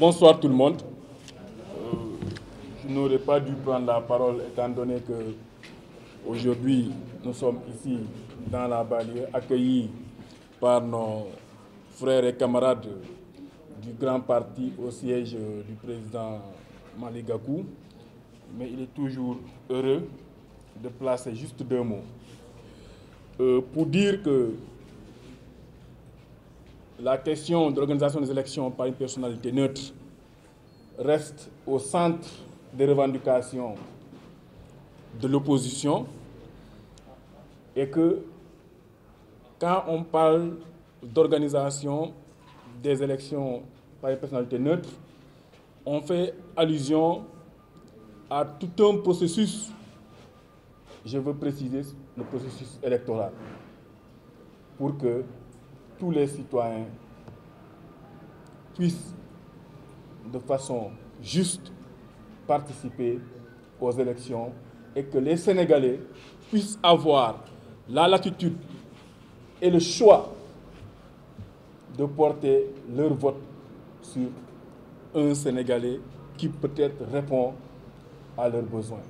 Bonsoir tout le monde. Je n'aurais pas dû prendre la parole étant donné que aujourd'hui nous sommes ici dans la banlieue accueillis par nos frères et camarades du grand parti au siège du président Malick Gakou, mais il est toujours heureux de placer juste deux mots pour dire que la question de l'organisation des élections par une personnalité neutre reste au centre des revendications de l'opposition et que quand on parle d'organisation des élections par une personnalité neutre, on fait allusion à tout un processus, je veux préciser le processus électoral, pour que tous les citoyens puissent de façon juste participer aux élections et que les Sénégalais puissent avoir la latitude et le choix de porter leur vote sur un Sénégalais qui peut-être répond à leurs besoins.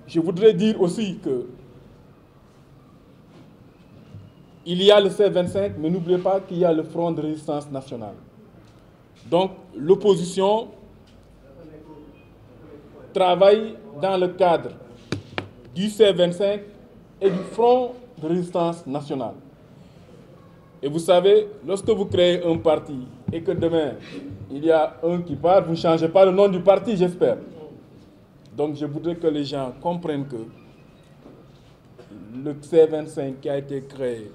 Je voudrais dire aussi que il y a le C25, mais n'oubliez pas qu'il y a le Front de résistance nationale. Donc, l'opposition travaille dans le cadre du C25 et du Front de résistance nationale. Et vous savez, lorsque vous créez un parti et que demain, il y a un qui part, vous ne changez pas le nom du parti, j'espère. Donc, je voudrais que les gens comprennent que le C25 qui a été créé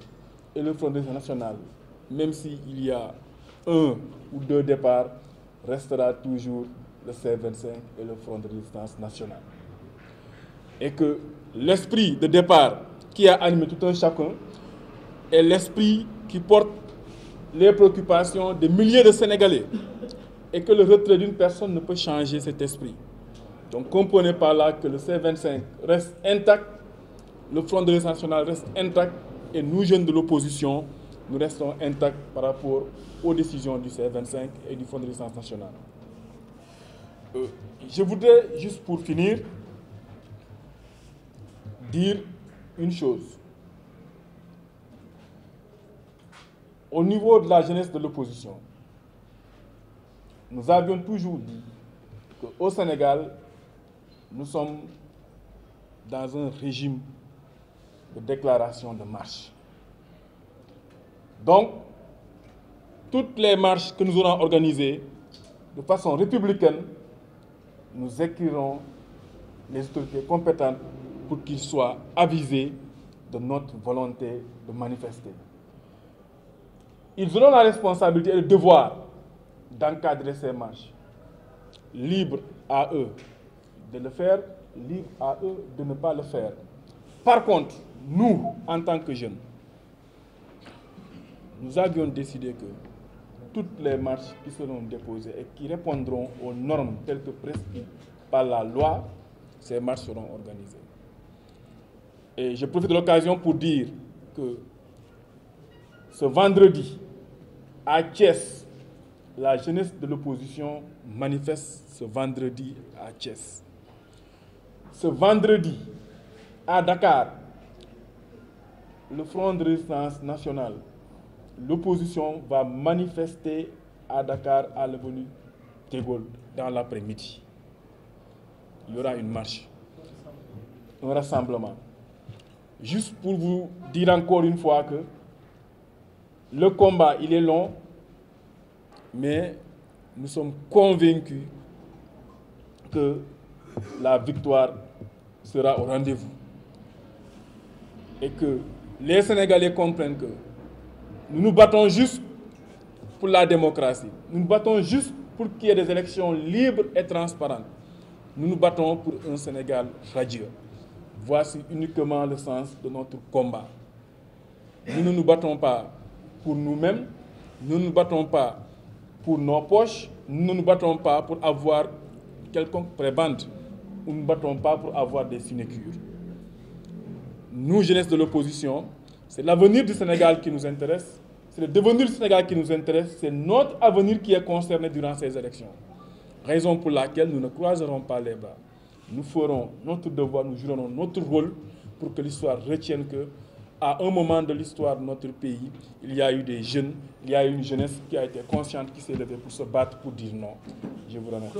et le Front de résistance nationale, même s'il y a un ou deux départs, restera toujours le C25 et le Front de résistance nationale. Et que l'esprit de départ qui a animé tout un chacun est l'esprit qui porte les préoccupations des milliers de Sénégalais et que le retrait d'une personne ne peut changer cet esprit. Donc comprenez par là que le C25 reste intact, le Front de résistance nationale reste intact et nous, jeunes de l'opposition, nous restons intacts par rapport aux décisions du C25 et du Front de résistance nationale. Je voudrais, juste pour finir, dire une chose. Au niveau de la jeunesse de l'opposition, nous avions toujours dit qu'au Sénégal, nous sommes dans un régime de déclaration de marche. Donc, toutes les marches que nous aurons organisées de façon républicaine, nous écrirons les autorités compétentes pour qu'ils soient avisés de notre volonté de manifester. Ils auront la responsabilité et le devoir d'encadrer ces marches. Libre à eux de le faire, libre à eux de ne pas le faire. Par contre, nous, en tant que jeunes, nous avions décidé que toutes les marches qui seront déposées et qui répondront aux normes telles que prescrites par la loi, ces marches seront organisées. Et je profite de l'occasion pour dire que ce vendredi, à Thiès, la jeunesse de l'opposition manifeste ce vendredi à Thiès. Ce vendredi, à Dakar, le Front de résistance nationale, l'opposition va manifester à Dakar à l'avenue de Gaulle dans l'après-midi. Il y aura une marche, un rassemblement. Juste pour vous dire encore une fois que le combat, il est long, mais nous sommes convaincus que la victoire sera au rendez-vous. Et que les Sénégalais comprennent que nous nous battons juste pour la démocratie. Nous nous battons juste pour qu'il y ait des élections libres et transparentes. Nous nous battons pour un Sénégal radieux. Voici uniquement le sens de notre combat. Nous ne nous battons pas pour nous-mêmes, nous ne nous battons pas pour nos poches, nous ne nous battons pas pour avoir quelconque prébende, nous ne nous battons pas pour avoir des sinécures. Nous, jeunesse de l'opposition, c'est l'avenir du Sénégal qui nous intéresse, c'est le devenir du Sénégal qui nous intéresse, c'est notre avenir qui est concerné durant ces élections. Raison pour laquelle nous ne croiserons pas les bras. Nous ferons notre devoir, nous jouerons notre rôle pour que l'histoire retienne qu'à un moment de l'histoire de notre pays, il y a eu des jeunes, il y a eu une jeunesse qui a été consciente, qui s'est levée pour se battre, pour dire non. Je vous remercie.